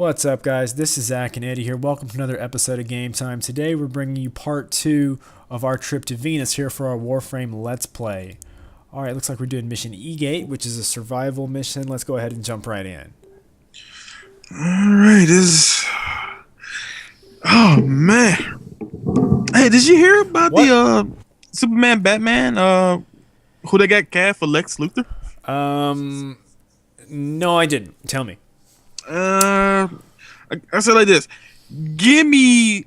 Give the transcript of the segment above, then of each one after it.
What's up, guys? This is Zach and Eddie here. Welcome to another episode of Game Time. Today, we're bringing you part 2 of our trip to Venus here for our Warframe Let's Play. Alright, looks like we're doing Mission E-Gate, which is a survival mission. Let's go ahead and jump right in. Alright, Oh, man. Hey, did you hear about the Superman Batman? Who they got cast for Lex Luthor? No, I didn't. Tell me. I said like this. Give me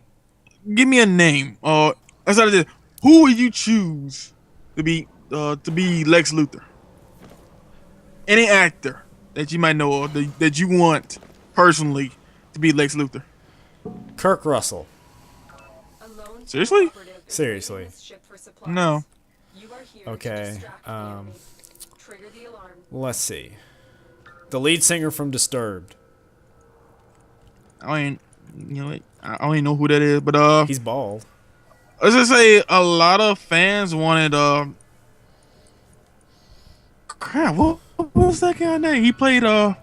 a name. I said like this. Who would you choose to be Lex Luthor? Any actor that you might know of that you want personally to be Lex Luthor? Kirk Russell. Seriously? Seriously. No. Okay. Let's see. The lead singer from Disturbed. I don't even know who that is, but He's bald. let's just say a lot of fans wanted crap, what was that guy's name? He played oh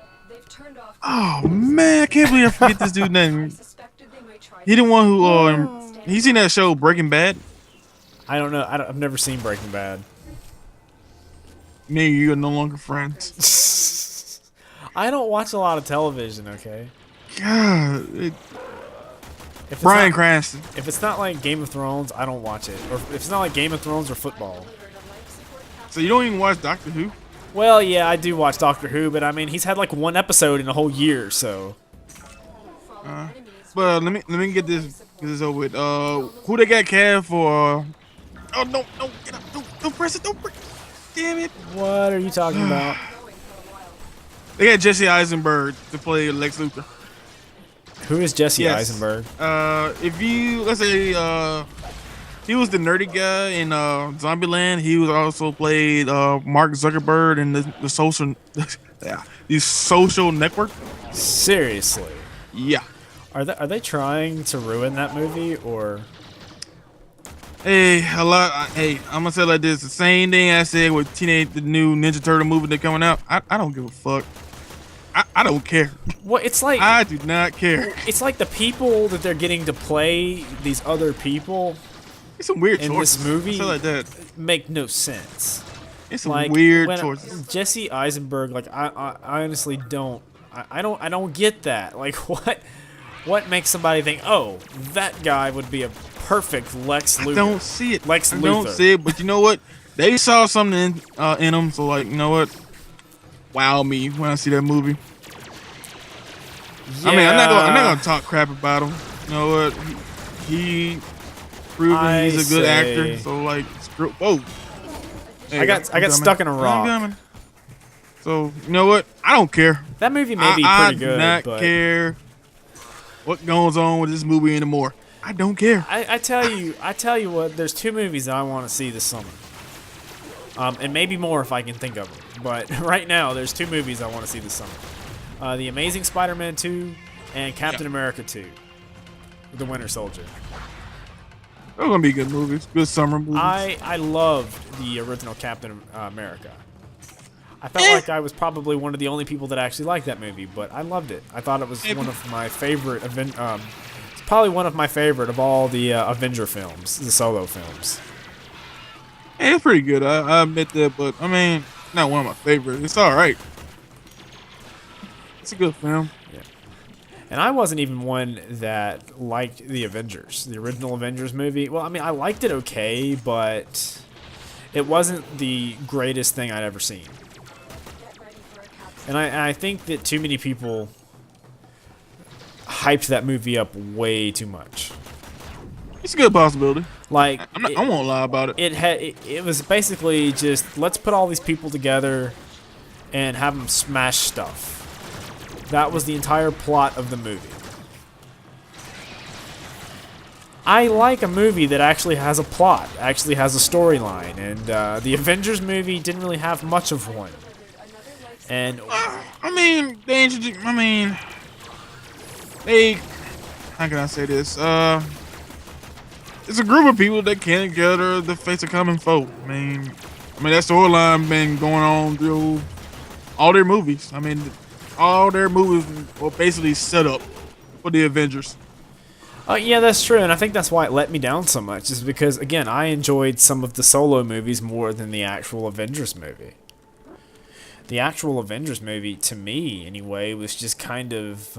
man, I can't believe I forget this dude's name. He the one who he seen that show Breaking Bad? I don't know. I've never seen Breaking Bad. Me and you are no longer friends. I don't watch a lot of television, okay? God, Bryan Cranston. If it's not like Game of Thrones, I don't watch it. Or if it's not like Game of Thrones or football. So you don't even watch Doctor Who? Well, yeah, I do watch Doctor Who, but I mean, he's had like one episode in a whole year, so. But let me get this over with. Who they got cast for? Oh no, get up! Don't press it! Don't press it! Damn it! What are you talking about? They got Jesse Eisenberg to play Lex Luthor. Who is Jesse Eisenberg? If you let's say he was the nerdy guy in Zombieland. He was also played Mark Zuckerberg in the social the social network. Seriously? Yeah. Are they trying to ruin that movie or? Hey, I'm gonna say it like this: the same thing I said with the new Ninja Turtle movie that's coming out. I don't give a fuck. I don't care. Well, it's like I do not care. It's like the people that they're getting to play these other people. It's some weird in choices. This movie like that. Make no sense. It's some weird choices. Jesse Eisenberg, like I honestly don't. I don't get that. Like what makes somebody think, oh, that guy would be a perfect Lex Luthor? I don't see it. Lex Luthor. I don't see it, but you know what? They saw something in him, so like, you know what? Wow me when I see that movie. Yeah. I mean, I'm not gonna talk crap about him. You know what? He proven he's a good actor. So like, whoa. I got stuck in a rock. So you know what? I don't care. That movie may be pretty good. I do not care what goes on with this movie anymore. I don't care. I tell you what. There's 2 movies that I want to see this summer. And maybe more if I can think of them. But right now, there's 2 movies I want to see this summer. The Amazing Spider-Man 2 and Captain America 2. The Winter Soldier. They're going to be good movies. Good summer movies. I loved the original Captain America. I felt like I was probably one of the only people that actually liked that movie, but I loved it. I thought it was one of my favorite it's probably one of my favorite of all the Avenger films, the solo films. Hey, it's pretty good. I admit that, but I mean, not one of my favorites. It's all right. It's a good film. Yeah. And I wasn't even one that liked the Avengers, the original Avengers movie. Well, I mean, I liked it okay, but it wasn't the greatest thing I'd ever seen. And I think that too many people hyped that movie up way too much. It's a good possibility. Like I won't lie about it. It was basically just let's put all these people together and have them smash stuff. That was the entire plot of the movie. I like a movie that actually has a plot, actually has a storyline, and the Avengers movie didn't really have much of one. And I mean, how can I say this? It's a group of people that came together to face a common foe. I mean that storyline been going on through all their movies. I mean, all their movies were basically set up for the Avengers. Yeah, that's true, and I think that's why it let me down so much. Is because again, I enjoyed some of the solo movies more than the actual Avengers movie. The actual Avengers movie, to me anyway, was just kind of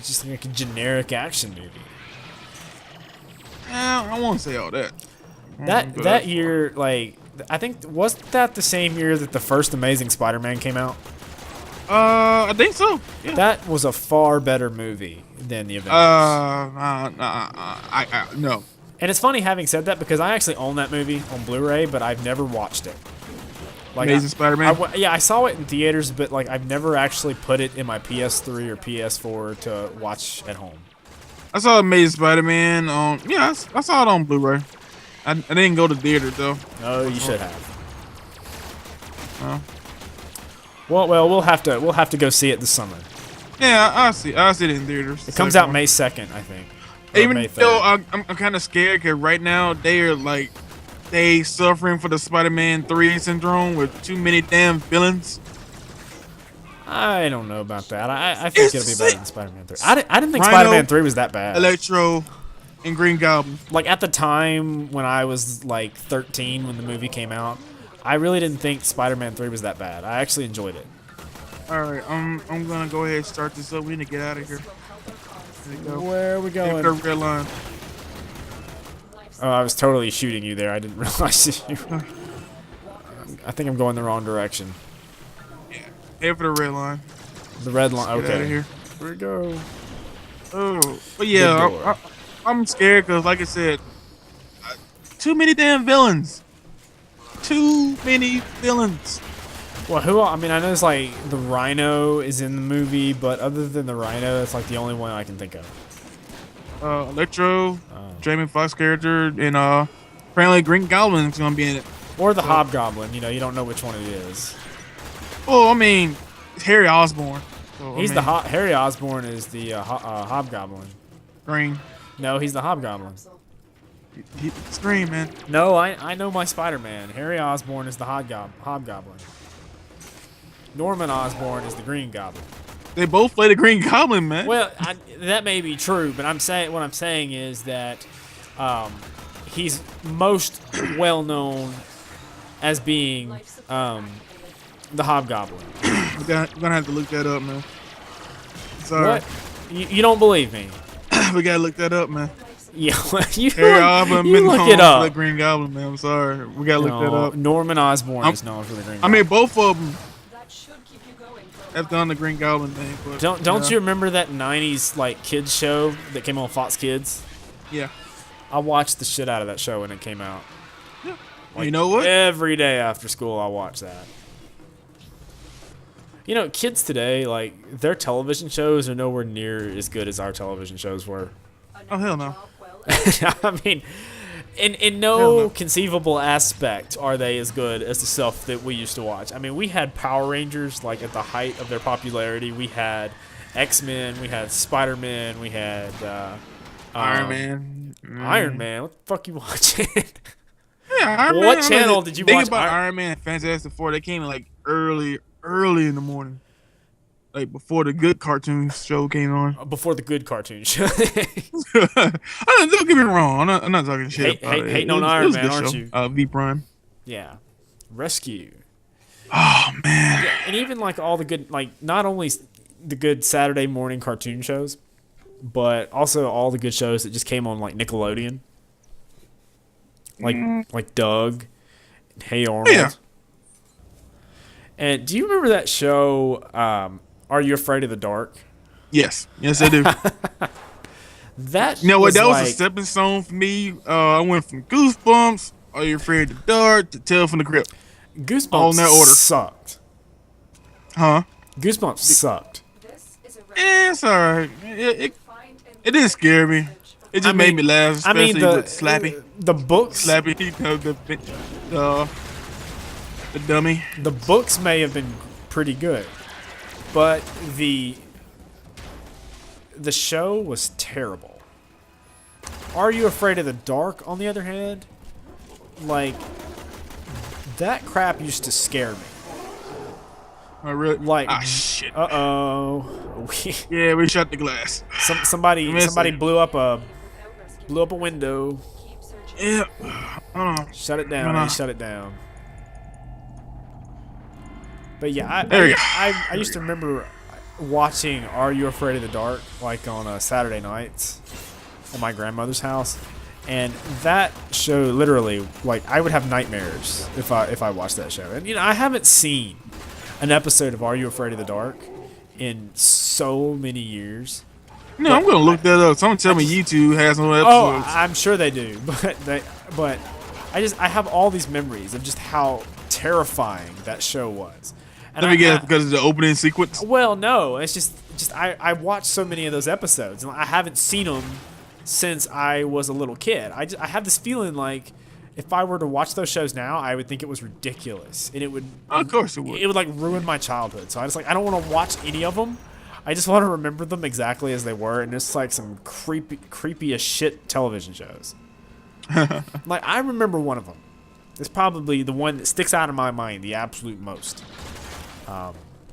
just like a generic action movie. I won't say all that. That year, like, I think wasn't that the same year that the first Amazing Spider-Man came out? I think so. Yeah. That was a far better movie than the Avengers. No. And it's funny having said that because I actually own that movie on Blu-ray, but I've never watched it. Like Amazing Spider-Man? Yeah, I saw it in theaters, but like I've never actually put it in my PS3 or PS4 to watch at home. I saw Amazing Spider-Man on. Yeah, I saw it on Blu-ray. I didn't go to theater though. No, you should have. Oh. Well, we'll have to go see it this summer. Yeah, I'll see it in theaters. It comes out May 2nd, I think. Even May though 3rd. I'm kind of scared because right now they suffering for the Spider-Man 3 syndrome with too many damn villains. I don't know about that. I think it'll be better than Spider-Man 3. I didn't think Rhino, Spider-Man 3 was that bad. Electro, and Green Goblin. Like at the time when I was like 13 when the movie came out, I really didn't think Spider-Man 3 was that bad. I actually enjoyed it. All right, I'm gonna go ahead and start this up. We need to get out of here. There you go. Where are we Take going? the red line. Oh, I was totally shooting you there. I didn't realize you. I think I'm going the wrong direction. Head for the red line. The red line. Get out of Okay. here. Here we go. Oh, but Good yeah, door. I'm scared because, like I said, too many damn villains. Too many villains. Well, who? I mean, I know it's like the Rhino is in the movie, but other than the Rhino, it's like the only one I can think of. Electro, Jamie Foxx character, and apparently Green Goblin's gonna be in it. Or the Hobgoblin. You know, you don't know which one it is. Well, I mean, it's Harry Osborn. So, He's Harry Osborn is the Hobgoblin. Green. No, he's the Hobgoblin. It's Green, man. No, I know my Spider-Man. Harry Osborn is the Hobgoblin. Norman Osborn is the Green Goblin. They both play the Green Goblin, man. Well, that may be true, but what I'm saying is that he's most well known as being the Hobgoblin. We're gonna have to look that up, man. Sorry. What? You don't believe me? We gotta look that up, man. Yeah, you Harry Osborn you been look known it for up. the Green Goblin, man. I'm sorry. We gotta look that up. Norman Osborn is known for the Green I Goblin. mean, both of them have done the Green Goblin thing. But, Don't you remember that '90s like kids show that came on Fox Kids? Yeah. I watched the shit out of that show when it came out. Yeah. Like, you know what? Every day after school, I watch that. You know, kids today, like their television shows are nowhere near as good as our television shows were. Oh hell no. I mean, in no conceivable aspect are they as good as the stuff that we used to watch. I mean, we had Power Rangers like at the height of their popularity. We had X-Men, we had Spider-Man, we had Iron Man. Iron Man. What the fuck you watching? Yeah, Iron Man. What channel did you watch? Think about Iron Man and Fantastic Four. They came in like early in the morning. Like before the good cartoon show came on. Before the good cartoon show. Don't get me wrong. I'm not talking shit. Hating on Iron Man, aren't you? V Prime. Yeah. Rescue. Oh man. Yeah, and even like all the good, like not only the good Saturday morning cartoon shows, but also all the good shows that just came on like Nickelodeon. Like Doug, and Hey Arnold. Yeah. And do you remember that show, Are You Afraid of the Dark? Yes, I do. That You know what? That was like, a stepping stone for me. I went from Goosebumps, Are You Afraid of the Dark, to Tale from the Crypt. Goosebumps all in that order. sucked. Huh? Goosebumps sucked. It's alright. It didn't scare me. It just made me laugh, especially with Slappy. The books. Slappy, the dummy. The books may have been pretty good, but the show was terrible. Are You Afraid of the Dark, on the other hand, like that crap used to scare me. Oh, really? Like, Ah, shit. uh-oh. Yeah, we shut the glass. Somebody blew up a window. Yeah. Shut it down. They shut it down. But yeah, There you go. I used to remember watching Are You Afraid of the Dark like on Saturday nights at my grandmother's house, and that show literally, like, I would have nightmares if I watched that show. And I haven't seen an episode of Are You Afraid of the Dark in so many years. No, I'm gonna look that up. Someone tell me YouTube has no Oh, episodes. I'm sure they do, but I have all these memories of just how terrifying that show was. And Let me guess, because of the opening sequence. Well, no, it's just I watched so many of those episodes, and I haven't seen them since I was a little kid. I have this feeling like if I were to watch those shows now, I would think it was ridiculous, and it would. Of course it would. It would like ruin my childhood. So I don't want to watch any of them. I just want to remember them exactly as they were, and it's like some creepy as shit television shows. Like, I remember one of them. It's probably the one that sticks out in my mind the absolute most.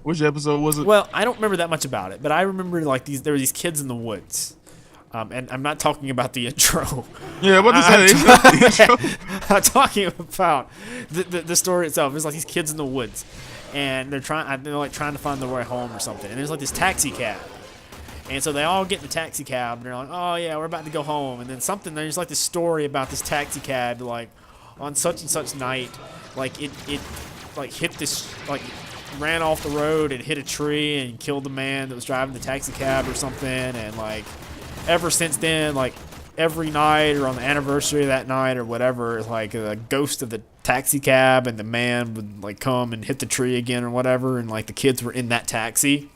Which episode was it? Well, I don't remember that much about it, but I remember like there were these kids in the woods. And I'm not talking about the intro. Yeah, what the intro? I'm talking about the story itself. It's like these kids in the woods, and they're trying to find their way home or something. And there's like this taxi cab, and so they all get in the taxi cab, and they're like, "Oh yeah, we're about to go home." And then there's like this story about this taxi cab, like on such and such night, like it like hit this like. Ran off the road and hit a tree and killed the man that was driving the taxi cab or something, and like ever since then, like every night or on the anniversary of that night or whatever, like a ghost of the taxi cab and the man would like come and hit the tree again or whatever, and like the kids were in that taxi.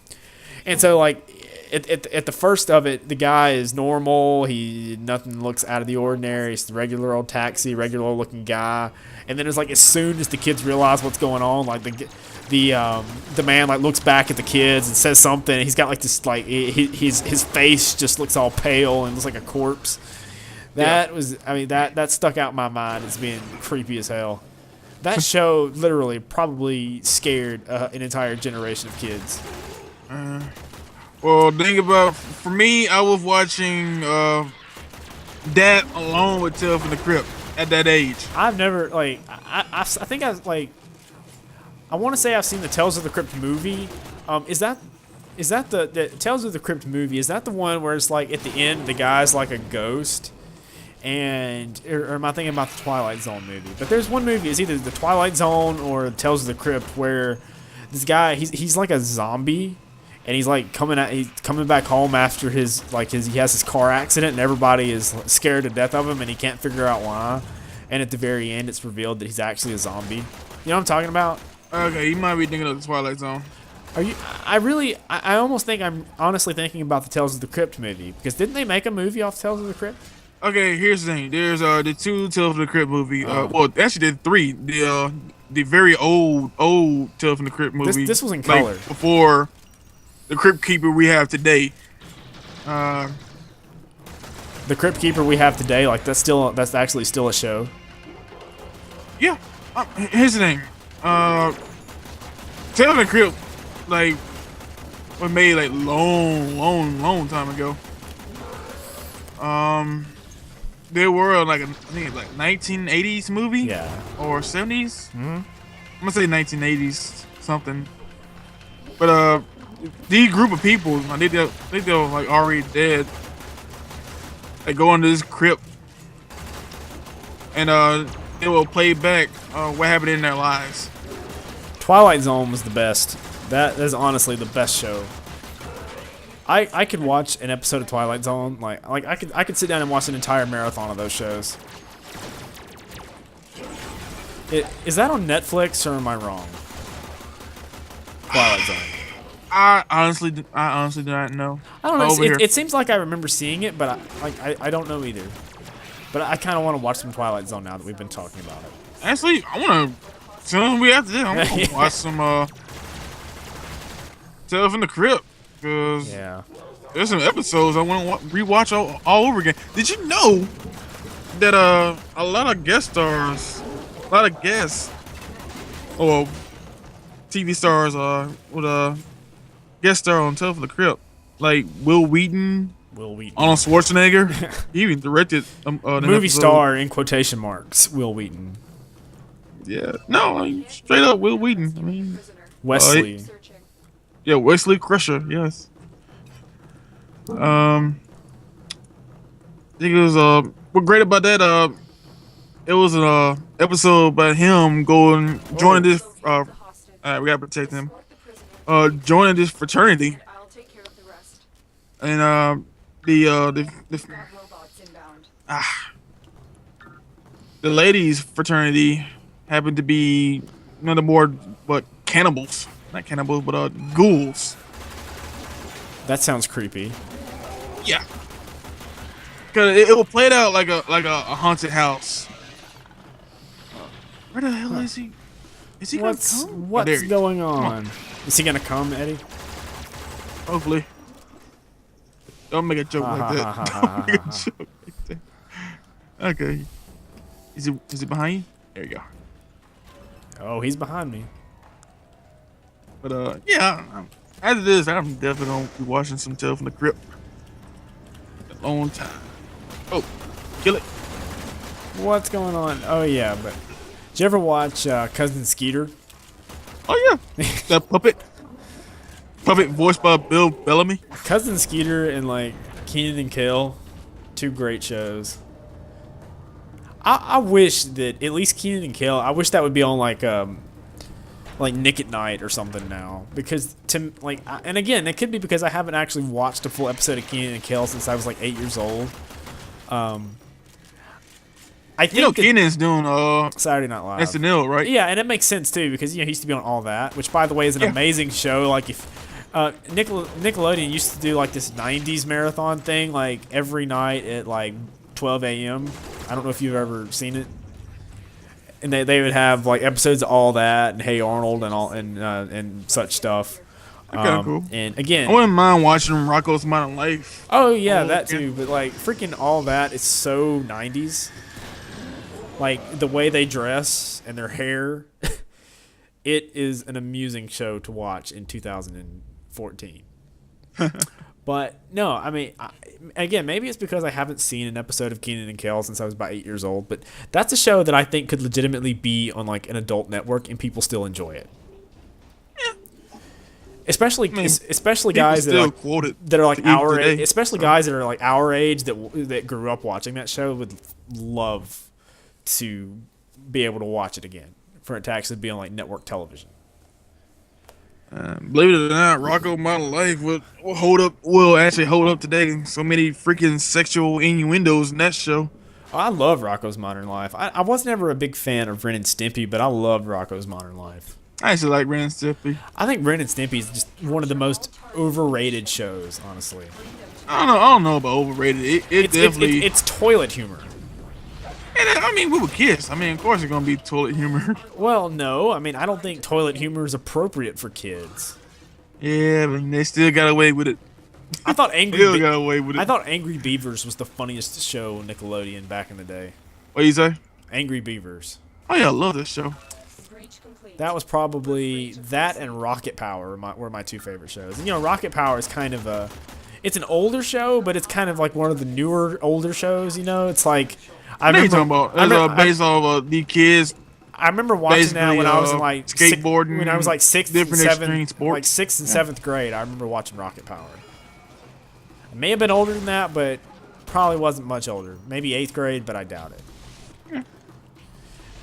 And so like at the first of it, the guy is normal, nothing looks out of the ordinary, he's the regular old taxi, regular old looking guy. And then it's like as soon as the kids realize what's going on, like the man like looks back at the kids and says something, and he's got like this like his face just looks all pale and looks like a corpse. That stuck out in my mind as being creepy as hell. That show literally probably scared an entire generation of kids. Well, think about, for me, I was watching that along with Tales from the Crypt at that age. I've never like I think I was like. I want to say I've seen the Tales of the Crypt movie. Is that the Tales of the Crypt movie? Is that the one where it's like at the end the guy's like a ghost, or am I thinking about the Twilight Zone movie? But there's one movie. It's either the Twilight Zone or Tales of the Crypt where this guy he's like a zombie, and he's like coming back home after he has his car accident, and everybody is scared to death of him, and he can't figure out why. And at the very end, it's revealed that he's actually a zombie. You know what I'm talking about? Okay, you might be thinking of the Twilight Zone. Are you? I almost think I'm honestly thinking about the Tales of the Crypt movie, because didn't they make a movie off Tales of the Crypt? Okay, here's the thing. There's the two Tales of the Crypt movie. Well, actually, there's three. The very old Tales from the Crypt movie. This was in color. Like, before the Crypt Keeper we have today. The Crypt Keeper we have today, like that's actually still a show. Yeah. Here's the thing. Tales of the Crypt, like, was made like long time ago. There were like I think like 1980s movie, Yeah. or 70s. Mm-hmm. I'm gonna say 1980s something. But these group of people, they're like already dead. They go into this crypt, and they will play back what happened in their lives. Twilight Zone was the best. That is honestly the best show. I could watch an episode of Twilight Zone, like I could sit down and watch an entire marathon of those shows. Is that on Netflix, or am I wrong? Twilight Zone. I honestly do not know. I don't know. It seems like I remember seeing it, but I don't know either. But I kind of want to watch some Twilight Zone now that we've been talking about it. Actually, I want to. Soon we after this, I'm gonna watch some Tales from the Crypt, because there's some episodes I want to rewatch all over again. Did you know that a lot of guests, or TV stars would guest star on Tale from the Crypt, like Will Wheaton, Will Wheaton. Arnold Schwarzenegger. He even directed an Movie episode. star in quotation marks. Will Wheaton. Yeah, no, I mean, straight up Will Wheaton. I mean, Wesley. yeah, Wesley Crusher. Yes. I think it was what great about that it was an episode about him joining this we gotta protect him. Joining this fraternity. And the ladies fraternity happened to be none of more but cannibals, not cannibals, but ghouls. That sounds creepy. Yeah, cause it will play it out like a haunted house. Where the hell is he? Is he gonna come? What's going on? Is he gonna come, Eddie? Hopefully. Don't make a joke like that. Don't make a joke like that. Okay. Is it behind you? There you go. Oh, he's behind me. But yeah. After this, I'm definitely gonna be watching some Tale from the Crypt. A long time. Oh, kill it. What's going on? Oh yeah, but did you ever watch Cousin Skeeter? Oh yeah. That puppet voiced by Bill Bellamy. Cousin Skeeter and like Keenan and Kel, two great shows. I wish that at least Keenan and Kel, I wish that would be on like Nick at Night or something now, because and again, it could be because I haven't actually watched a full episode of Keenan and Kel since I was like 8 years old. I think Keenan's doing Saturday Night Live. SNL, right? Yeah, and it makes sense too, because he used to be on All That, which by the way is an amazing show. Like if Nickelodeon used to do like this 90s marathon thing like every night at like 12 a.m. I don't know if you've ever seen it. And they would have like episodes of All That and Hey Arnold and such stuff. Kind of cool. And again, I wouldn't mind watching Rocko's Modern Life. Oh yeah, that too. But like freaking All That is so 90s. Like the way they dress and their hair, it is an amusing show to watch in 2014. But no, I mean, again, maybe it's because I haven't seen an episode of Keenan and Kel since I was about 8 years old. But that's a show that I think could legitimately be on like an adult network and people still enjoy it. Especially guys that are like our age, especially guys that are like our age that grew up watching that show would love to be able to watch it again, for it to actually be on like network television. Believe it or not, Rocko Modern Life will actually hold up today. So many freaking sexual innuendos in that show. Oh, I love Rocko's Modern Life. I was never a big fan of Ren and Stimpy, but I loved Rocko's Modern Life. I actually like Ren and Stimpy. I think Ren and Stimpy is just one of the most overrated shows, honestly. I don't know about overrated. It's toilet humor. And I mean, we were kids. I mean, of course it's gonna be toilet humor. Well, no. I mean, I don't think toilet humor is appropriate for kids. Yeah, but they still got away with it. I thought got away with it. I thought Angry Beavers was the funniest show on Nickelodeon back in the day. What do you say? Angry Beavers. Oh yeah, I love this show. That was probably that and Rocket Power were my two favorite shows. And, you know, Rocket Power is kind of it's an older show, but it's kind of like one of the newer older shows. You know, it's like. I know you're talking about. It's based off the kids. I remember watching that when I was in like skateboarding. When I was like sixth and seventh grade. I remember watching Rocket Power. I may have been older than that, but probably wasn't much older. Maybe 8th grade, but I doubt it. Yeah.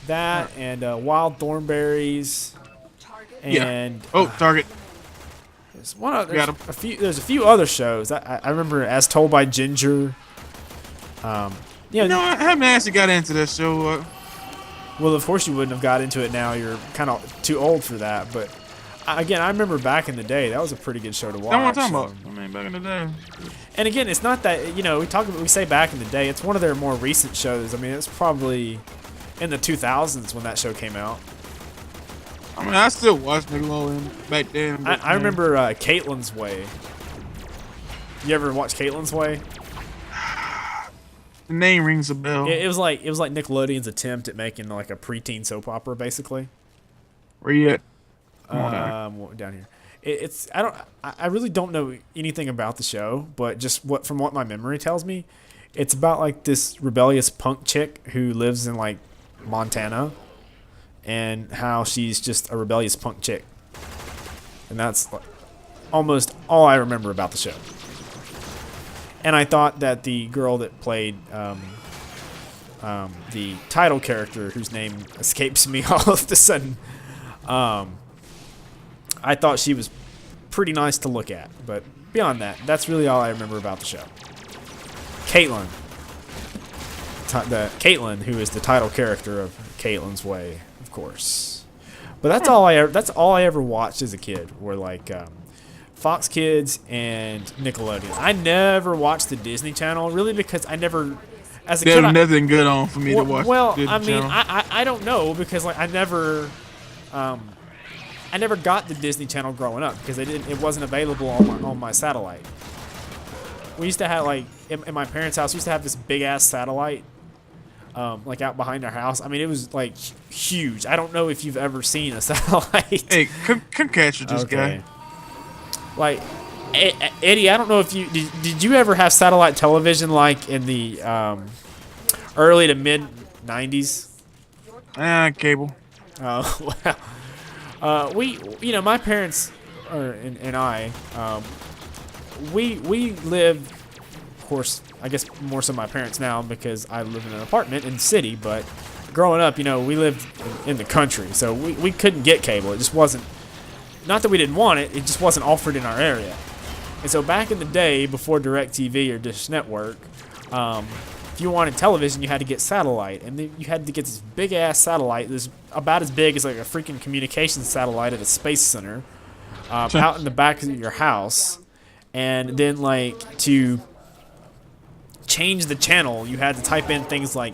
That and Wild Thornberries. And Target. There's a few other shows. I remember As Told by Ginger. Yeah, no, I haven't actually got into that show. Well, of course you wouldn't have got into it now. You're kind of too old for that. But again, I remember back in the day, that was a pretty good show to watch. That's what I'm talking about. I mean, back in the day. And again, it's not that, you know, we say back in the day. It's one of their more recent shows. I mean, it's probably in the 2000s when that show came out. I mean, I still watched Nickelodeon back then. I remember Caitlin's Way. You ever watch Caitlin's Way? The name rings a bell. It was like Nickelodeon's attempt at making like a preteen soap opera, basically. Where you at? Come on, Eric. Down here. It's I don't I really don't know anything about the show, but just from what my memory tells me, it's about like this rebellious punk chick who lives in like Montana, and how she's just a rebellious punk chick, and that's like almost all I remember about the show. And I thought that the girl that played the title character, whose name escapes me all of a sudden, I thought she was pretty nice to look at. But beyond that, that's really all I remember about the show. Caitlin. Caitlin, who is the title character of Caitlin's Way, of course. But that's all I ever watched as a kid, were like Fox Kids and Nickelodeon. I never watched the Disney Channel, really, because I never, as a kid, There's nothing good on for me to watch. Well, Disney I mean, Channel. I don't know, because like I never got the Disney Channel growing up, because it wasn't available on my satellite. We used to have like in my parents' house, we used to have this big ass satellite, like out behind our house. I mean, it was like huge. I don't know if you've ever seen a satellite. Hey, come catch with this guy. Like, Eddie, I don't know if you did you ever have satellite television like in the early to mid 90s? Cable. Oh, well, my parents and I, we lived, of course, I guess more so my parents now, because I live in an apartment in the city, but growing up, we lived in the country, so we couldn't get cable. It just wasn't, not that we didn't want it, it just wasn't offered in our area. And so back in the day, before DirecTV or Dish Network, if you wanted television, you had to get satellite, and then you had to get this big ass satellite that's about as big as like a freaking communications satellite at a space center, out in the back of your house. And then like to change the channel, you had to type in things like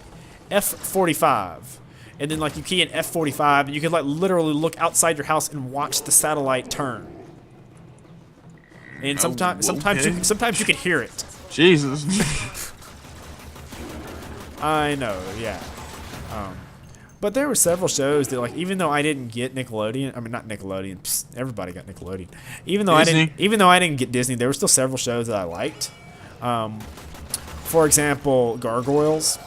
F45, and then like you key in F45, and you could like literally look outside your house and watch the satellite turn. And sometimes you could hear it. Jesus. I know, yeah. But there were several shows that, like, even though I didn't get Nickelodeon, I mean not Nickelodeon, everybody got Nickelodeon. Even though I didn't get Disney, there were still several shows that I liked. For example, Gargoyles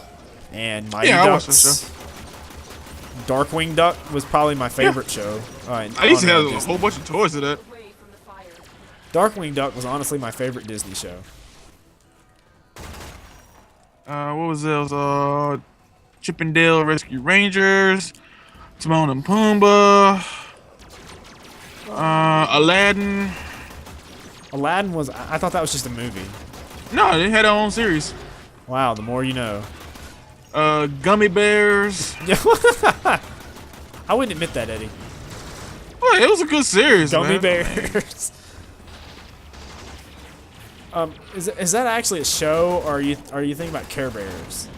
and Mighty Ducks. Darkwing Duck was probably my favorite show. I used to have a whole bunch of toys of that. Darkwing Duck was honestly my favorite Disney show. What was those? Chip and Dale Rescue Rangers, Timon and Pumbaa, Aladdin. Aladdin was, I thought that was just a movie. No, they had their own series. Wow, the more you know. Gummy Bears. I wouldn't admit that, Eddie. Well, it was a good series. Gummy man. Bears. Is that actually a show, or are you thinking about Care Bears?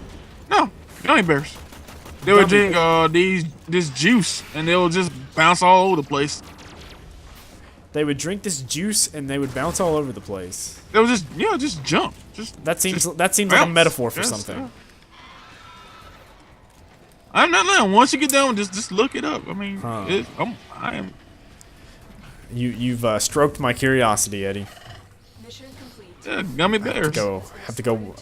No, Gummy Bears. They would drink this juice, and they would just bounce all over the place. They would drink this juice, and they would bounce all over the place. They would just jump. That seems like a bounce. metaphor for something. Yeah. I'm not lying. Once you get down, just look it up. I mean, I am. You've stroked my curiosity, Eddie. Mission complete. Yeah, Gummy Bears. Have to go.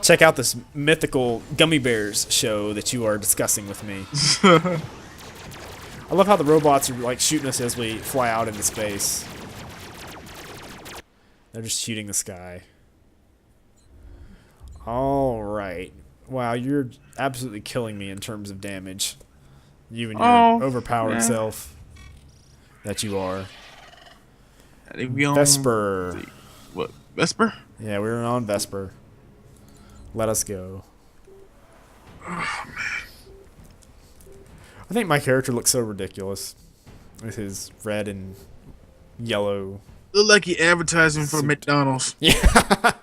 Check out this mythical Gummy Bears show that you are discussing with me. I love how the robots are like shooting us as we fly out into space. They're just shooting the sky. All right. Wow, you're absolutely killing me in terms of damage. You and your overpowered self that you are. Vesper. What? Vesper? Yeah, we were on Vesper. Let us go. Oh, man. I think my character looks so ridiculous with his red and yellow. Look like he advertising for McDonald's. Yeah.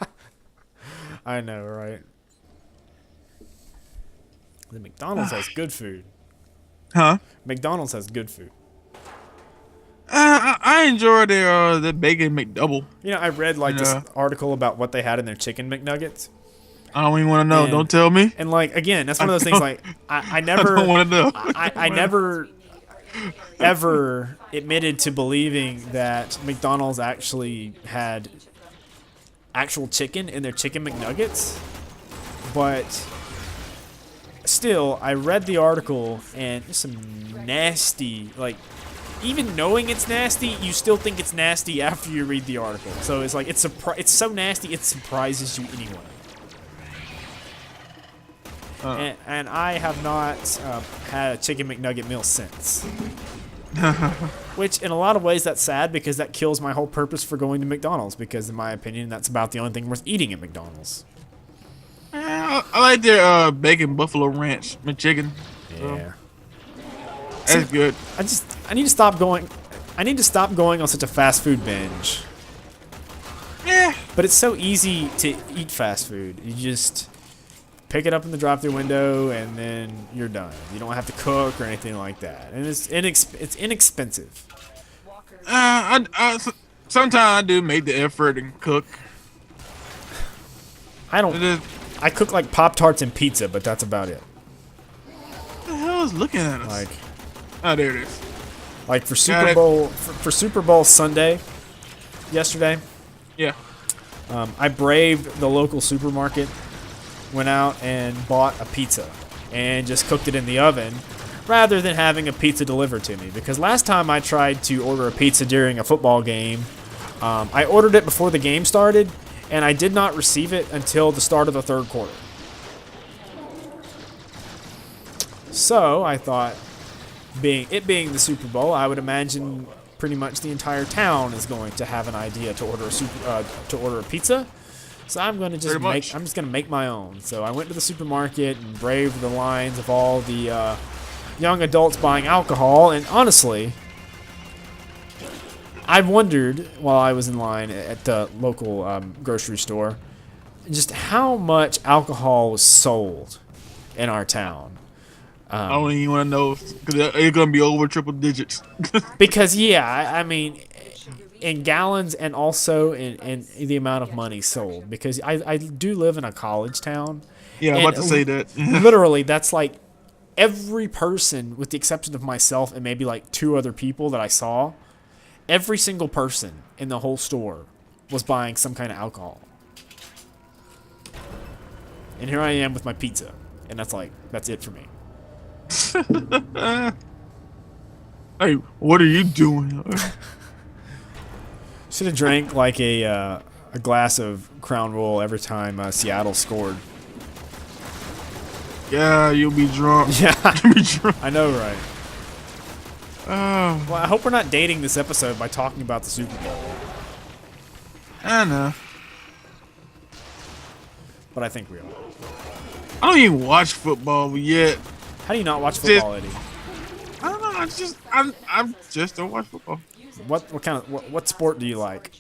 I know, right? The McDonald's has good food. Huh? McDonald's has good food. I enjoy their bacon McDouble. I read this article about what they had in their chicken McNuggets. I don't even want to know. Don't tell me. And again, that's one of those things. I never. I don't want to know. I never ever admitted to believing that McDonald's actually had actual chicken in their chicken McNuggets, but still, I read the article and there's some nasty, like, even knowing it's nasty, you still think it's nasty after you read the article. So it's like it's so nasty it surprises you anyway. And I have not had a chicken McNugget meal since. Which, in a lot of ways, that's sad because that kills my whole purpose for going to McDonald's. Because, in my opinion, that's about the only thing worth eating at McDonald's. I like their bacon buffalo ranch McChicken. Yeah, That's good. I need to stop going. I need to stop going on such a fast food binge. Yeah. But it's so easy to eat fast food. You just pick it up in the drive-thru window, and then you're done. You don't have to cook or anything like that, and it's inexpensive. Sometimes I do make the effort and cook. I cook like Pop-Tarts and pizza, but that's about it. What the hell is looking at us? Like, oh, there it is. like for Super Bowl for Super Bowl Sunday yesterday, Yeah. I braved the local supermarket, went out and bought a pizza, and just cooked it in the oven rather than having a pizza delivered to me. Because last time I tried to order a pizza during a football game, I ordered it before the game started, and I did not receive it until the start of the third quarter. So I thought, being the Super Bowl, I would imagine pretty much the entire town is going to have an idea to order a pizza. So I'm just gonna make my own. So I went to the supermarket and braved the lines of all the young adults buying alcohol. And honestly, I wondered while I was in line at the local grocery store just how much alcohol was sold in our town. I don't even want to know because it's gonna be over triple digits. Because I mean, in gallons and also in the amount of money sold. Because I do live in a college town. Yeah, I'm about to say that. Literally, that's like every person, with the exception of myself and maybe like two other people that I saw, every single person in the whole store was buying some kind of alcohol. And here I am with my pizza, and that's it for me. Hey, what are you doing? Should have drank like a glass of Crown Royal every time Seattle scored. Yeah, you'll be drunk. Yeah, You'll be drunk. I know, right? Oh, Well, I hope we're not dating this episode by talking about the Super Bowl, I know. but I think we are. I don't even watch football yet. How do you not watch football, Eddie? I don't know. I just don't watch football. What sport do you like?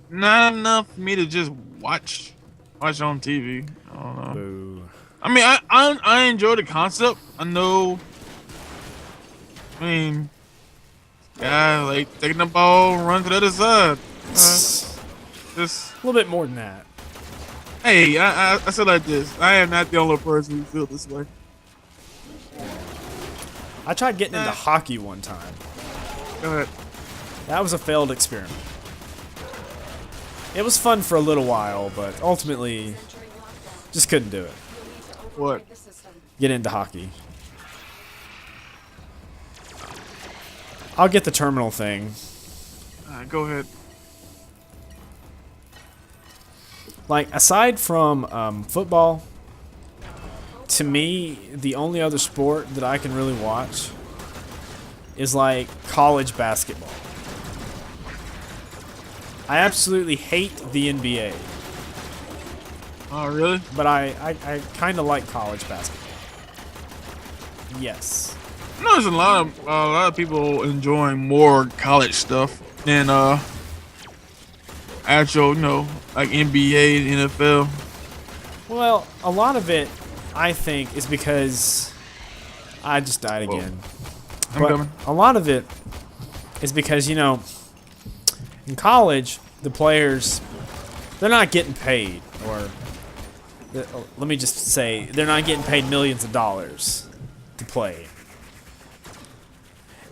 Not enough for me to just watch on TV. I don't know. Boo. I mean, I enjoy the concept. I know. I mean, yeah, like taking the ball, run to the other side. Just A little bit more than that. hey, I said like this. I am not the only person who feels this way. I tried getting into hockey one time. Go ahead. That was a failed experiment. It was fun for a little while, but ultimately, just couldn't do it. What? Get into hockey. I'll get the terminal thing. Go ahead. Like, aside from football, to me, the only other sport that I can really watch is like college basketball. I absolutely hate the NBA, Oh, really? but I kind of like college basketball. Yes. I know there's a lot of people enjoying more college stuff than actual, like NBA and NFL. Well, a lot of it, I think, is because I just died again. I'm But coming. a lot of it is because, in college, the players, they're not getting paid, or let me just say, they're not getting paid millions of dollars to play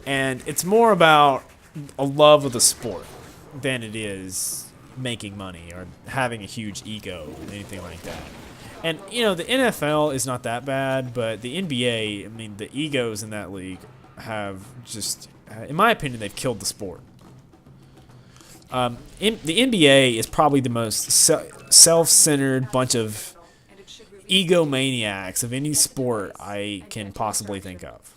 And it's more about a love of the sport than it is making money or having a huge ego or anything like that. And, you know, the NFL is not that bad, but the NBA, I mean, the egos in that league have just, in my opinion, they've killed the sport. The NBA is probably the most self-centered bunch of egomaniacs of any sport I can possibly think of.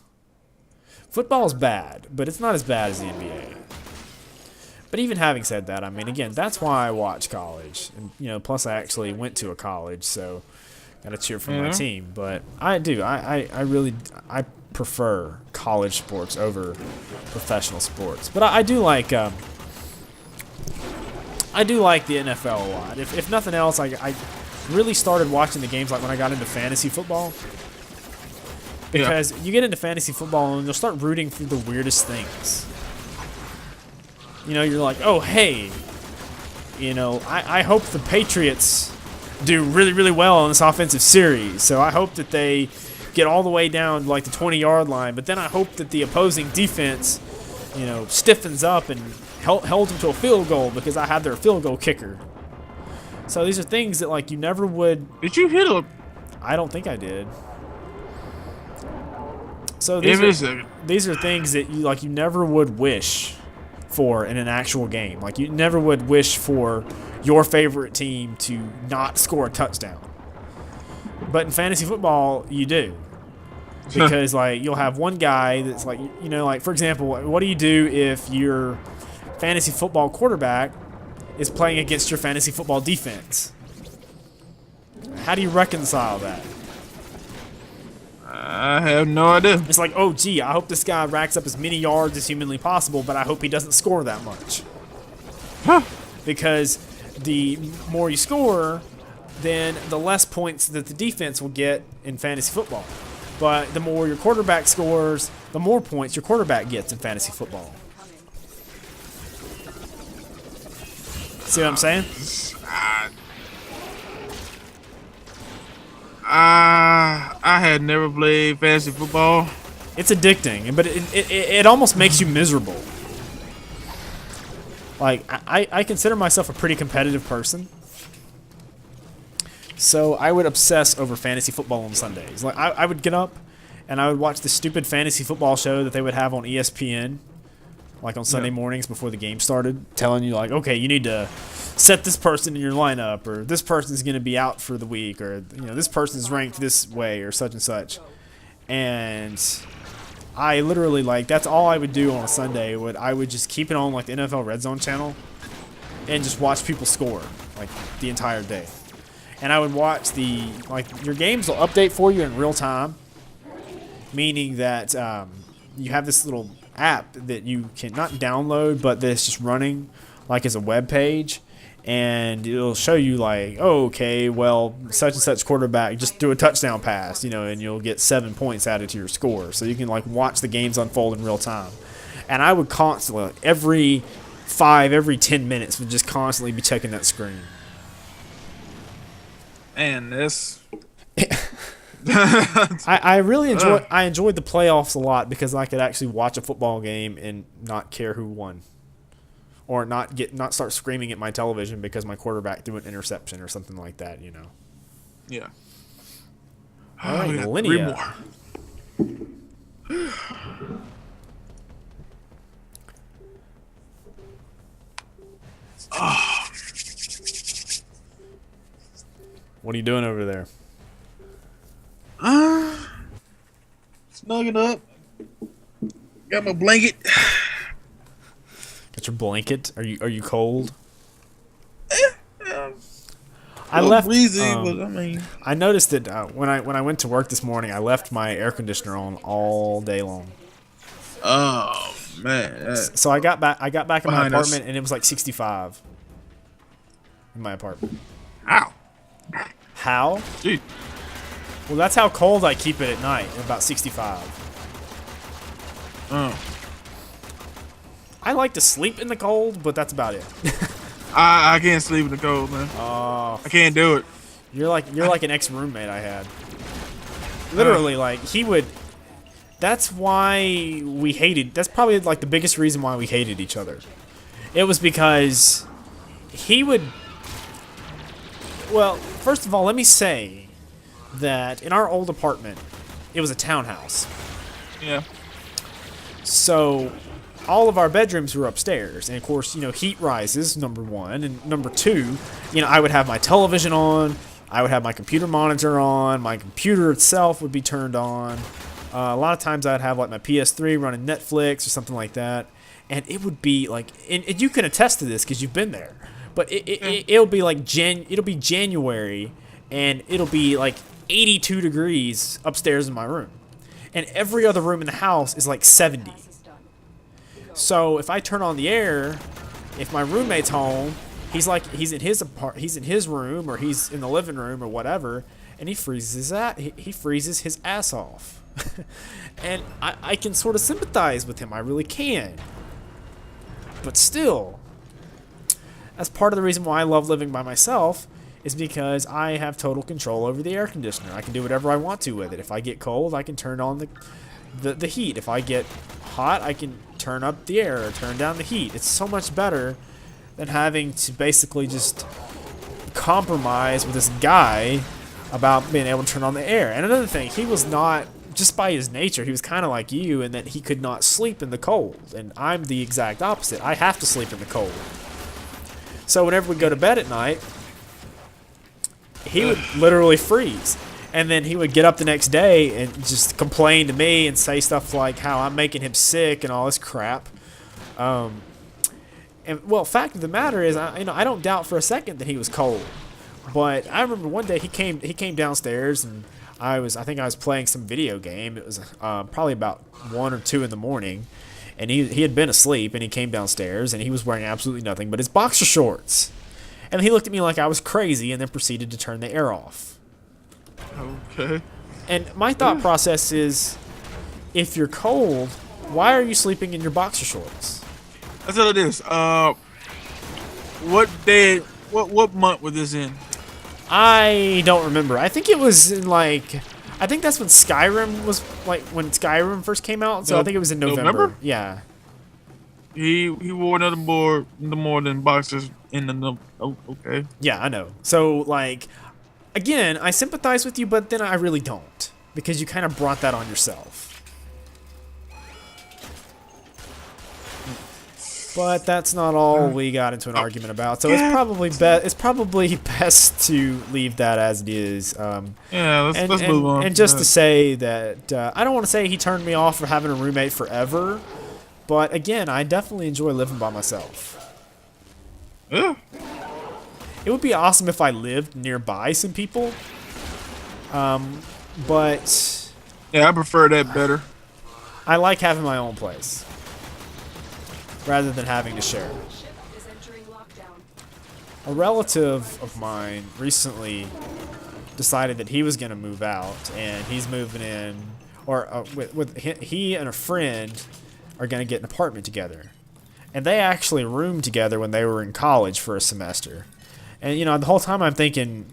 Football's bad, but it's not as bad as the NBA. But even having said that, I mean, again, that's why I watch college. And, you know, plus I actually went to a college, so gotta cheer for my team. But I do. I really prefer college sports over professional sports. But I do like the NFL a lot. If nothing else, I really started watching the games like when I got into fantasy football. Because you get into fantasy football and you'll start rooting for the weirdest things. You know, you're like, oh, hey, you know, I hope the Patriots do really, really well in this offensive series. So I hope that they get all the way down to like the 20-yard line. But then I hope that the opposing defense, you know, stiffens up and held them to a field goal because I had their field goal kicker. So these are things that, like, you never would. Did you hit a? I don't think I did. So these are things that you never would wish for in an actual game. Like, you never would wish for your favorite team to not score a touchdown. But in fantasy football, you do. Because, like, you'll have one guy that's like, you know, like, for example, what do you do if your fantasy football quarterback is playing against your fantasy football defense? How do you reconcile that? I have no idea. It's like, oh, gee, I hope this guy racks up as many yards as humanly possible, but I hope he doesn't score that much. Because the more you score, then the less points that the defense will get in fantasy football. But the more your quarterback scores, the more points your quarterback gets in fantasy football. See what I'm saying? I had never played fantasy football. It's addicting, but it almost makes you miserable. Like, I consider myself a pretty competitive person. So I would obsess over fantasy football on Sundays. Like, I would get up and I would watch the stupid fantasy football show that they would have on ESPN, like on Sunday mornings before the game started, telling you, like, okay, you need to set this person in your lineup, or this person's going to be out for the week, or, you know, this person's ranked this way, or such and such. And I literally, like, that's all I would do on a Sunday. I would just keep it on, like, the NFL Red Zone channel and just watch people score, like, the entire day. And I would watch your games will update for you in real time, meaning that you have this little app that you can not download, but that's just running, like, as a web page. And it'll show you, like, oh, okay, well, such and such quarterback just threw a touchdown pass, you know, and you'll get 7 points added to your score. So you can, like, watch the games unfold in real time. And I would constantly, like, every 10 minutes, would just constantly be checking that screen. And this. I really enjoyed the playoffs a lot because I could actually watch a football game and not care who won. Or not start screaming at my television because my quarterback threw an interception or something like that, you know. Yeah. All right, Linnea. 3 more. What are you doing over there? Snugging up. Got my blanket. Got your blanket? Are you cold? I left. Breezy, but I mean, I noticed that when I went to work this morning, I left my air conditioner on all day long. Oh man! So I got back in my apartment and it was like 65 in my apartment. Ow! How? Dude. Well, that's how cold I keep it at night, about 65. Oh. I like to sleep in the cold, but that's about it. I can't sleep in the cold, man. Oh. I can't do it. You're like an ex-roommate I had. Literally, like, he would That's why we hated. That's probably like the biggest reason why we hated each other. It was because he would. Well, first of all, let me say that in our old apartment, it was a townhouse. Yeah. So all of our bedrooms were upstairs, and of course, heat rises, number one, and number two, I would have my television on, I would have my computer monitor on, my computer itself would be turned on. A lot of times I'd have like my PS3 running Netflix or something like that, and it would be like, and you can attest to this because you've been there, but it'll be like it'll be January, and it'll be like 82 degrees upstairs in my room, and every other room in the house is like 70. So if I turn on the air, if my roommate's home, he's in his room, or he's in the living room or whatever, and he freezes his ass off. And I can sort of sympathize with him. I really can. But still, that's part of the reason why I love living by myself, is because I have total control over the air conditioner. I can do whatever I want to with it. If I get cold, I can turn on the heat. If I get hot, I can turn up the air or turn down the heat. It's so much better than having to basically just compromise with this guy about being able to turn on the air. And another thing, he was not, just by his nature, he was kind of like you in that he could not sleep in the cold. And I'm the exact opposite. I have to sleep in the cold. So whenever we go to bed at night, he would literally freeze. And then he would get up the next day and just complain to me and say stuff like how I'm making him sick and all this crap. And well, fact of the matter is, I don't doubt for a second that he was cold. But I remember one day he came downstairs, and I think I was playing some video game. It was probably about 1 or 2 in the morning, and he had been asleep, and he came downstairs, and he was wearing absolutely nothing but his boxer shorts. And he looked at me like I was crazy, and then proceeded to turn the air off. Okay. And my thought process is, if you're cold, why are you sleeping in your boxer shorts? That's what it is. What month was this in? I don't remember. I think it was in I think that's when Skyrim was, when Skyrim first came out. So I think it was in November. Yeah. He wore nothing more than boxers in the okay. Yeah, I know. So again, I sympathize with you, but then I really don't, because you kind of brought that on yourself. But that's not all we got into an argument about. So it's probably best to leave that as it is. Let's move on. And just to say that I don't want to say he turned me off for having a roommate forever, but again, I definitely enjoy living by myself. Yeah. It would be awesome if I lived nearby some people. But yeah, I prefer that better. I like having my own place rather than having to share. A relative of mine recently decided that he was going to move out, and he's moving in, or he and a friend are going to get an apartment together. And they actually roomed together when they were in college for a semester. And, the whole time I'm thinking,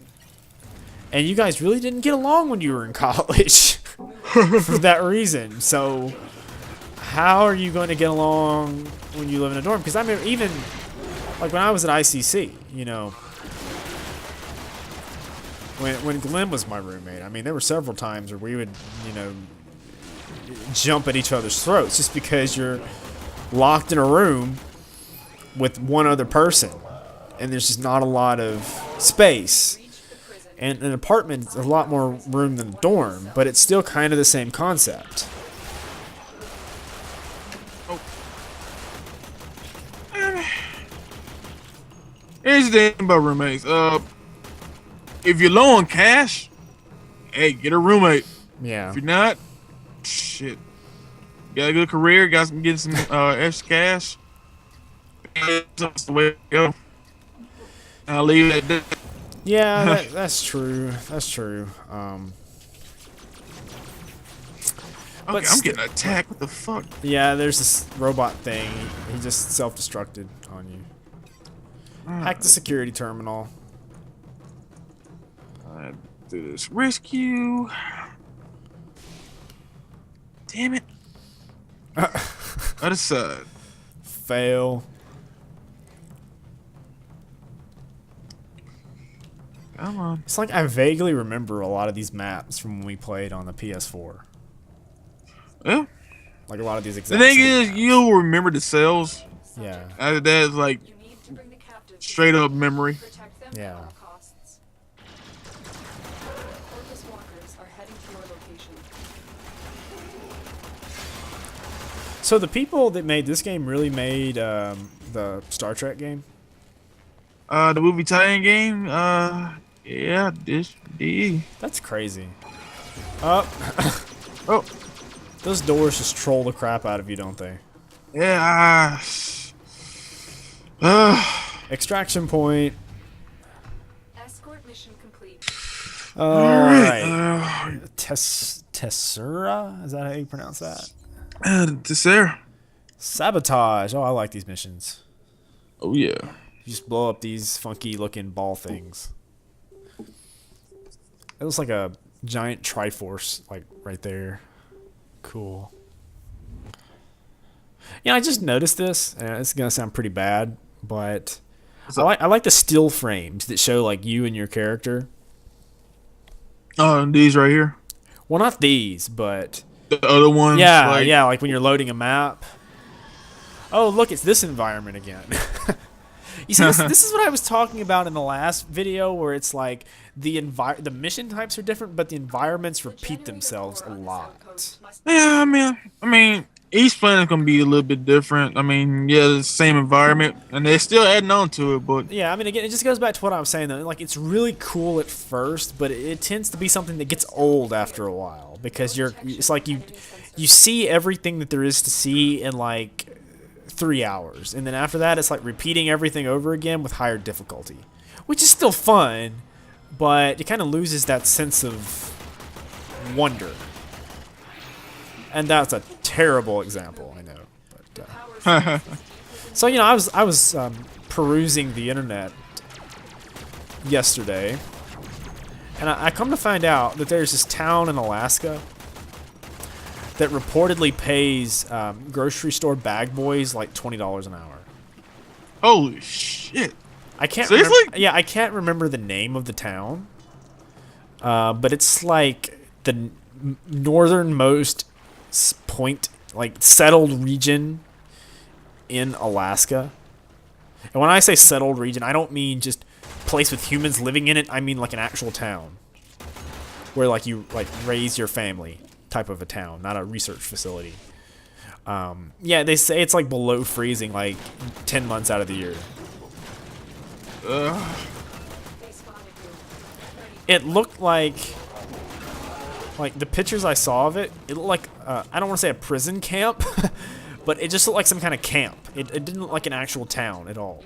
and you guys really didn't get along when you were in college for that reason. So how are you going to get along when you live in a dorm? Because I mean, even when I was at ICC, when Glenn was my roommate, I mean, there were several times where we would, jump at each other's throats just because you're locked in a room with one other person, and there's just not a lot of space. And an apartment is a lot more room than a dorm, but it's still kind of the same concept. Here's the thing about roommates. If you're low on cash, hey, get a roommate. Yeah. If you're not, shit. Got a good career, get some extra cash. That's the way to go. I'll leave it at that. Yeah, that's true. That's true. Okay, I'm getting attacked. What the fuck? Yeah, there's this robot thing. He just self-destructed on you. Hack the security terminal. Do this rescue. Damn it. That is sad. Fail. Come on. It's like I vaguely remember a lot of these maps from when we played on the PS4. Yeah. Like a lot of these The exact thing same is, maps. you'll remember the cells. Yeah. After that, it's like straight up memory. Yeah. So the people that made this game really made the Star Trek game? The movie tie-in game, yeah, this D. That's crazy. Oh. Oh. Those doors just troll the crap out of you, don't they? Yeah. Extraction point. Escort mission complete. Alright. Tessura? Is that how you pronounce that? This there. Sabotage. Oh, I like these missions. Oh yeah. You just blow up these funky looking ball things. It looks like a giant Triforce, like right there. Cool. Yeah, I just noticed this, and it's gonna sound pretty bad, but I like the still frames that show like you and your character. Oh, these right here. Well, not these, but The other ones. yeah, like, yeah, like when you're loading a map. Oh, look, it's this environment again. You see, this is what I was talking about in the last video, where it's like the mission types are different, but the environments repeat themselves a lot. Yeah, I mean, each planet's gonna be a little bit different. I mean, yeah, the same environment, and they're still adding on to it. But Yeah, I mean, again, it just goes back to what I was saying, though. Like, it's really cool at first, but it tends to be something that gets old after a while, because it's like you see everything that there is to see in like 3 hours, and then after that it's like repeating everything over again with higher difficulty, which is still fun, but it kind of loses that sense of wonder. And that's a terrible example, I know, but so I was perusing the internet yesterday, and I come to find out that there's this town in Alaska that reportedly pays grocery store bag boys like $20 an hour. holy shit! I can't. Seriously? Yeah, I can't remember the name of the town, but it's like the northernmost point, like settled region in Alaska. And when I say settled region, I don't mean just place with humans living in it. I mean like an actual town where like you like raise your family. Type of a town, not a research facility. Yeah, they say it's like below freezing like 10 months out of the year. It looked like the pictures I saw of it, it looked like I don't want to say a prison camp, but it just looked like some kind of camp. It didn't look like an actual town at all.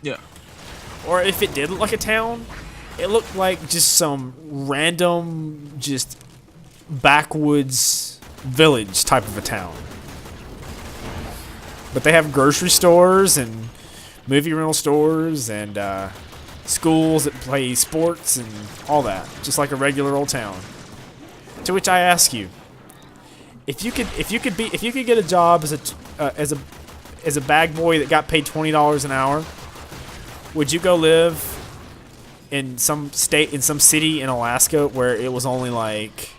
Yeah. Or if it did look like a town, it looked like just some random just backwoods village type of a town. But they have grocery stores and movie rental stores and schools that play sports and all that, just like a regular old town. To which I ask you, if you could get a job as a bag boy that got paid $20 an hour, would you go live in some city in Alaska where it was only like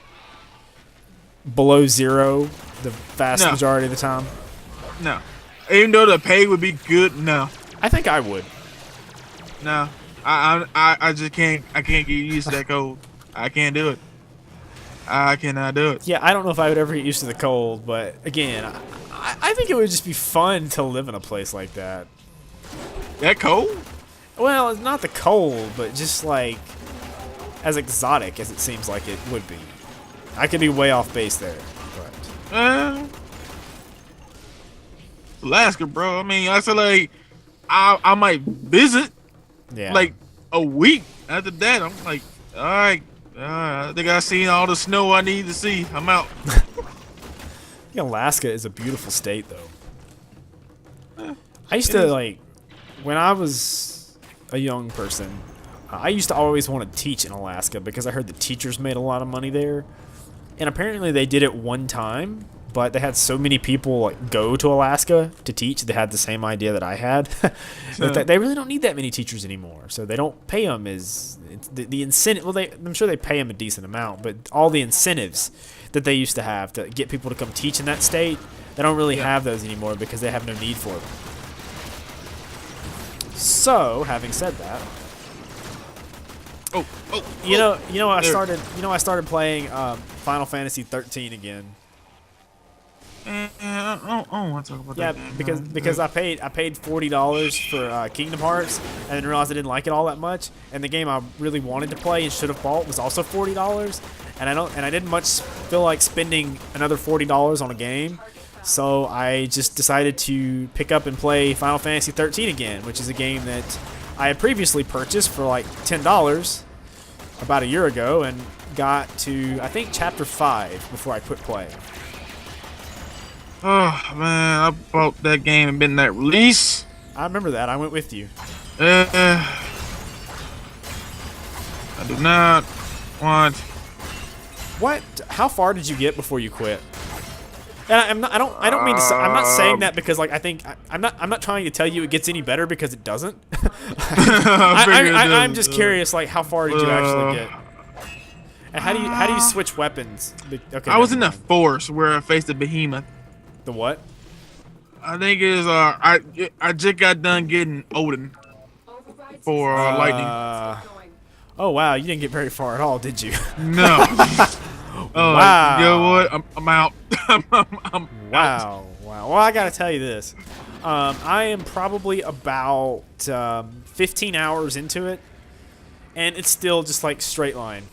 below zero the vast majority of the time? No. Even though the pay would be good, no. I think I would. No. I just can't. I can't get used to that cold. I can't do it. I cannot do it. Yeah, I don't know if I would ever get used to the cold, but again, I think it would just be fun to live in a place like that. That cold? Well, it's not the cold, but just like as exotic as it seems like it would be. I could be way off base there, but Alaska, bro. I mean, I feel like I might visit yeah, like a week. After that, I'm like, all right, I think I've seen all the snow I need to see. I'm out. I think Alaska is a beautiful state, though. I used to like when I was a young person. I used to always want to teach in Alaska because I heard the teachers made a lot of money there. and apparently they did it one time, but they had so many people like go to Alaska to teach. They had the same idea that I had. That they really don't need that many teachers anymore, so they don't pay them as the incentive. Well, I'm sure they pay them a decent amount, but all the incentives that they used to have to get people to come teach in that state, they don't really have those anymore because they have no need for them. So, having said that, I started playing Final Fantasy 13 again. I don't want to talk about that. Yeah, because I paid $40 for Kingdom Hearts and then realized I didn't like it all that much. And the game I really wanted to play and should have bought was also $40, and I didn't much feel like spending another $40 on a game. So I just decided to pick up and play Final Fantasy 13 again, which is a game that I had previously purchased for like $10 about a year ago and got to, I think, Chapter 5 before I quit playing. Oh man, I bought that game and been that release. I remember that. I went with you. I do not want. What? How far did you get before you quit? And I don't mean to. I'm not saying that because like I think I'm not trying to tell you it gets any better because it doesn't. I'm just curious, like how far did you actually get? And how do you switch weapons? Okay, I was in the Force where I faced the Behemoth. The what? I think it is. I just got done getting Odin for lightning. Oh wow, you didn't get very far at all, did you? No. Wow. You know what? I'm out. I'm Wow. Wow. Well, I gotta tell you this. I am probably about 15 hours into it, and it's still just like straight line.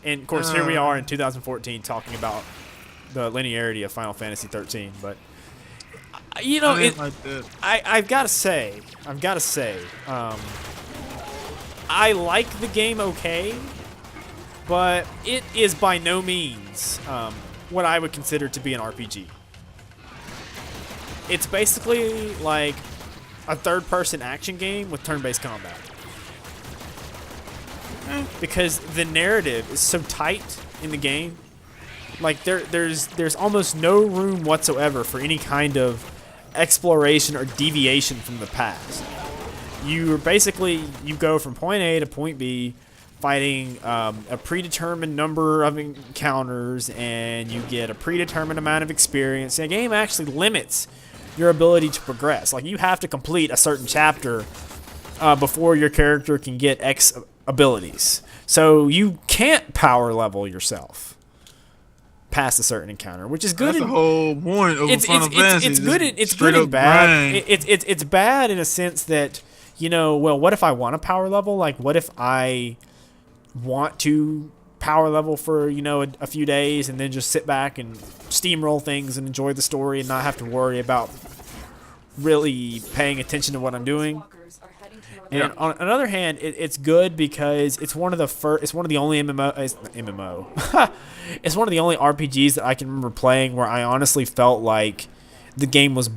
And of course, here we are in 2014 talking about the linearity of Final Fantasy 13. But you know, I've got to say, I like the game okay, but it is by no means what I would consider to be an RPG. It's basically like a third-person action game with turn-based combat. Because the narrative is so tight in the game, like there's almost no room whatsoever for any kind of exploration or deviation from the past. You go from point A to point B, fighting a predetermined number of encounters, and you get a predetermined amount of experience. And the game actually limits your ability to progress. Like you have to complete a certain chapter before your character can get X abilities. So you can't power level yourself past a certain encounter, which is good. That's the whole point of Final Fantasy. It's good. It's good and bad. It's bad in a sense that, you know, well, what if I want to power level? Like, what if I want to power level for, you know, a few days and then just sit back and steamroll things and enjoy the story and not have to worry about really paying attention to what I'm doing? And on another hand, it's good because it's one of the only MMO. It's one of the only RPGs that I can remember playing where I honestly felt like the game was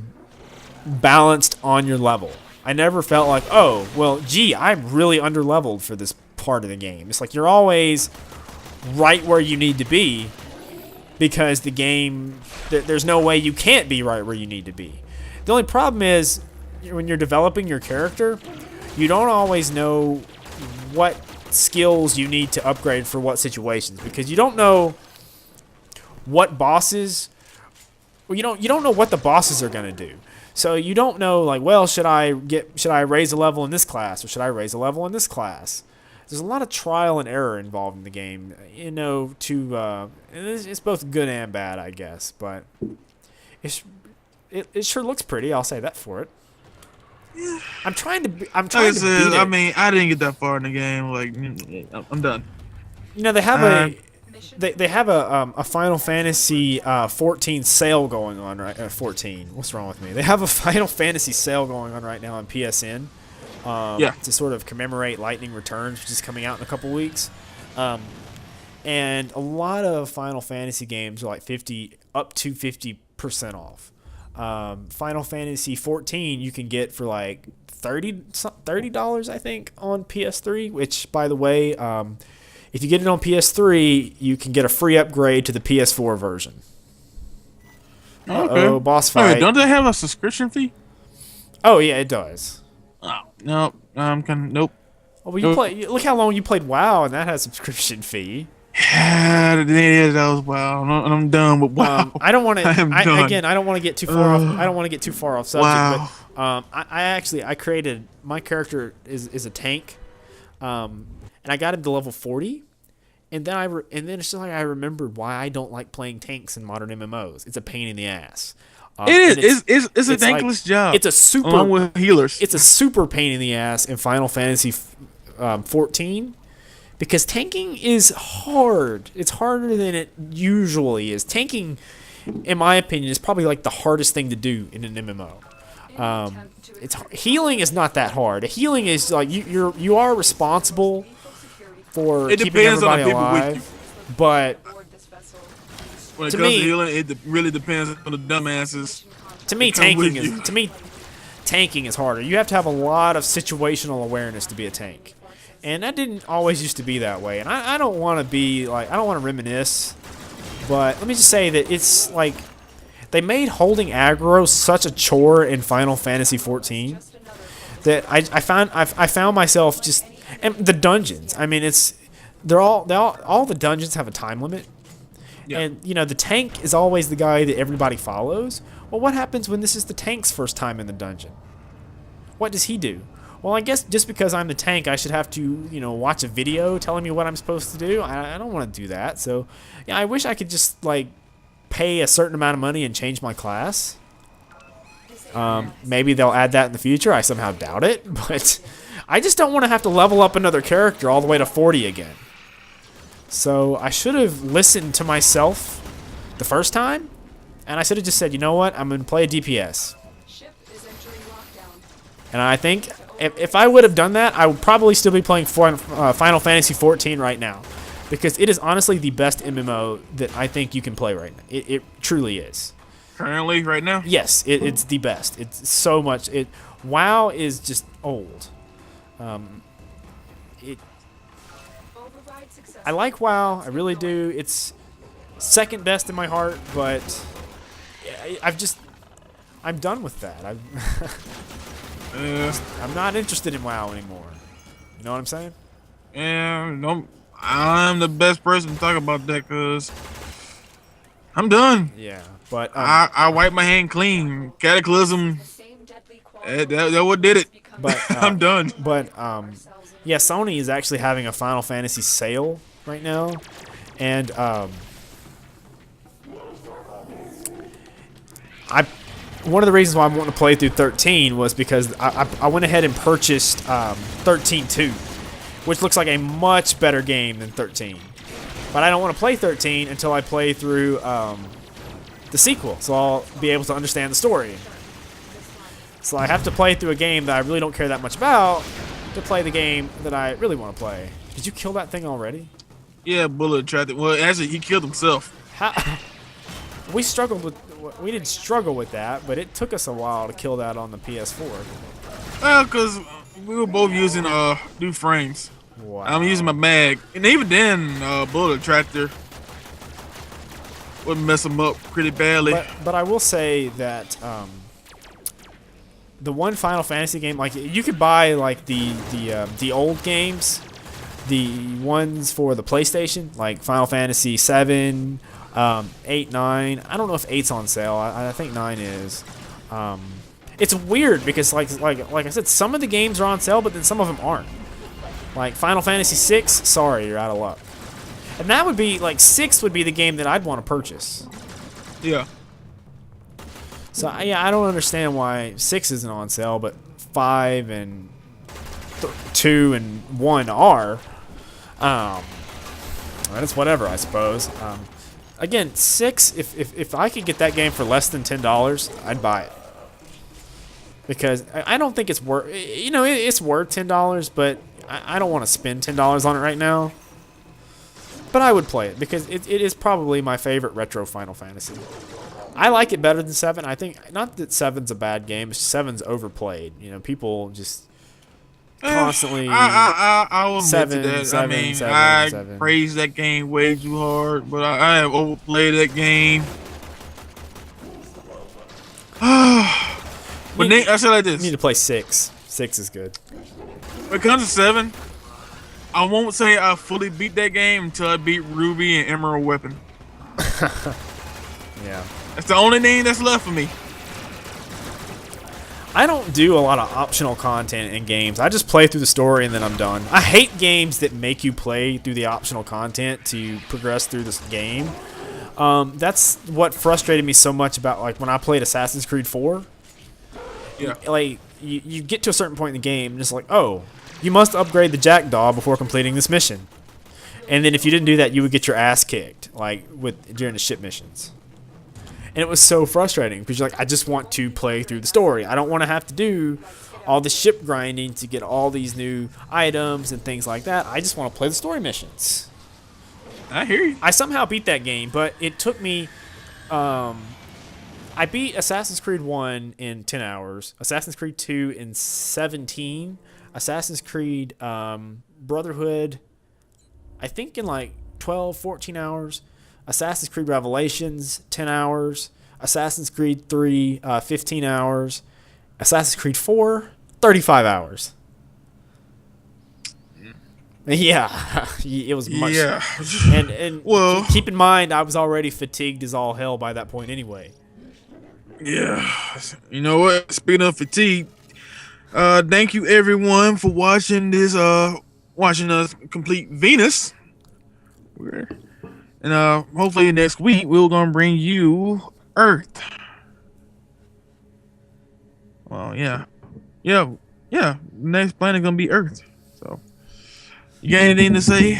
balanced on your level. I never felt like, oh, well, gee, I'm really underleveled for this part of the game. It's like you're always right where you need to be because the game, there's no way you can't be right where you need to be. The only problem is when you're developing your character, you don't always know what skills you need to upgrade for what situations because you don't know what bosses. Well, you don't know what the bosses are gonna do. So you don't know, like, well, should I raise a level in this class or should I raise a level in this class? There's a lot of trial and error involved in the game, you know. It's both good and bad, I guess, but it sure looks pretty. I'll say that for it. I'm trying to beat it. I mean, I didn't get that far in the game. Like, I'm done. You know, they have they have a Final Fantasy 14 sale going on right. 14. What's wrong with me? They have a Final Fantasy sale going on right now on PSN. To sort of commemorate Lightning Returns, which is coming out in a couple weeks. And a lot of Final Fantasy games are like up to 50% off. Final Fantasy 14 you can get for like $30 I think on PS3, which, by the way, If you get it on PS3, you can get a free upgrade to the PS4 version. Okay. Boss Wait, fight. don't they have a subscription fee? Oh yeah, it does. Oh, no, I'm kind of nope. Oh, well, look how long you played WoW, and that has a subscription fee. Yeah, that was wow. I'm done with wow. I don't want to. I am done. Again, I don't want to get too far off. I don't want to get too far off subject. Wow. But I created my character is a tank, and I got him to level 40, and then and then it's just like I remembered why I don't like playing tanks in modern MMOs. It's a pain in the ass. It is. It's a thankless job. It's a super. Along with healers. It's a super pain in the ass in Final Fantasy 14. Because tanking is hard. It's harder than it usually is. Tanking, in my opinion, is probably like the hardest thing to do in an MMO. Healing is not that hard. Healing is like you are responsible for keeping everybody alive. But when it to comes me, to healing, it really depends on the dumbasses. To me, tanking is harder. You have to have a lot of situational awareness to be a tank. And that didn't always used to be that way. And I don't want to be like, I don't want to reminisce. But let me just say that it's like, they made holding aggro such a chore in Final Fantasy 14 that I found myself just, and the dungeons. I mean, all the dungeons have a time limit. Yeah. And, you know, the tank is always the guy that everybody follows. Well, what happens when this is the tank's first time in the dungeon? What does he do? Well, I guess just because I'm the tank, I should have to, you know, watch a video telling me what I'm supposed to do. I don't want to do that. So, yeah, I wish I could just, like, pay a certain amount of money and change my class. Maybe they'll add that in the future. I somehow doubt it. But I just don't want to have to level up another character all the way to 40 again. So I should have listened to myself the first time. And I should have just said, you know what? I'm going to play a DPS. And I think if I would have done that, I would probably still be playing Final Fantasy 14 right now. Because it is honestly the best MMO that I think you can play right now. It truly is. Currently, right now? Yes, it's the best. It's so much. WoW is just old. I like WoW. I really do. It's second best in my heart, but I'm done with that. I'm not interested in WoW anymore. You know what I'm saying? Yeah, no, I'm the best person to talk about that because I'm done. Yeah, but I wiped my hand clean. Cataclysm. That what did it. But I'm done. But yeah, Sony is actually having a Final Fantasy sale right now, and one of the reasons why I'm wanting to play through 13 was because I went ahead and purchased 13-2, which looks like a much better game than 13. But I don't want to play 13 until I play through the sequel, so I'll be able to understand the story. So I have to play through a game that I really don't care that much about to play the game that I really want to play. Did you kill that thing already? Yeah, bullet attracted. Well, actually, he killed himself. How? We didn't struggle with that, but it took us a while to kill that on the PS4. Well, because we were both using new frames. Wow. I'm using my mag, and even then, bullet attractor would mess him up pretty badly. But I will say that the one Final Fantasy game, like you could buy like the old games, the ones for the PlayStation, like Final Fantasy 7. 8, 9. I don't know if 8's on sale. I think 9 is. It's weird because like I said, some of the games are on sale, but then some of them aren't. Like Final Fantasy 6, sorry, you're out of luck. And that would be like 6 would be the game that I'd want to purchase. Yeah. So yeah, I don't understand why 6 isn't on sale, but 5 and 2 and 1 are. It's whatever, I suppose. Again, 6, if I could get that game for less than $10, I'd buy it. Because I don't think it's worth, you know, it's worth $10, but I don't want to spend $10 on it right now. But I would play it because it is probably my favorite retro Final Fantasy. I like it better than 7. I think, not that 7's a bad game, 7's overplayed. You know, people just constantly I will admit to that. seven, I mean, seven, I seven. praise that game way too hard, but I have overplayed that game. But Nate, I say like You need this: to play 6. 6 is good. when it comes to 7, I won't say I fully beat that game until I beat Ruby and Emerald Weapon. Yeah. That's the only name that's left for me. I don't do a lot of optional content in games. I just play through the story and then I'm done. I hate games that make you play through the optional content to progress through this game. That's what frustrated me so much about like when I played Assassin's Creed 4. Yeah. Like you get to a certain point in the game and it's like, oh, you must upgrade the Jackdaw before completing this mission. And then if you didn't do that, you would get your ass kicked, like during the ship missions. And it was so frustrating because you're like, I just want to play through the story. I don't want to have to do all the ship grinding to get all these new items and things like that. I just want to play the story missions. I hear you. I somehow beat that game, but it took me. I beat Assassin's Creed 1 in 10 hours, Assassin's Creed 2 in 17, Assassin's Creed Brotherhood, I think in like 12, 14 hours. Assassin's Creed Revelations, 10 hours. Assassin's Creed 3, 15 hours. Assassin's Creed 4, 35 hours. Yeah, it was much. Yeah. And Well, keep in mind, I was already fatigued as all hell by that point anyway. yeah. You know what? Speaking of fatigue, thank you everyone for watching this. Watching us complete Venus. And hopefully next week we're gonna bring you Earth. Well, yeah. Next planet gonna be Earth. So, you got anything to say?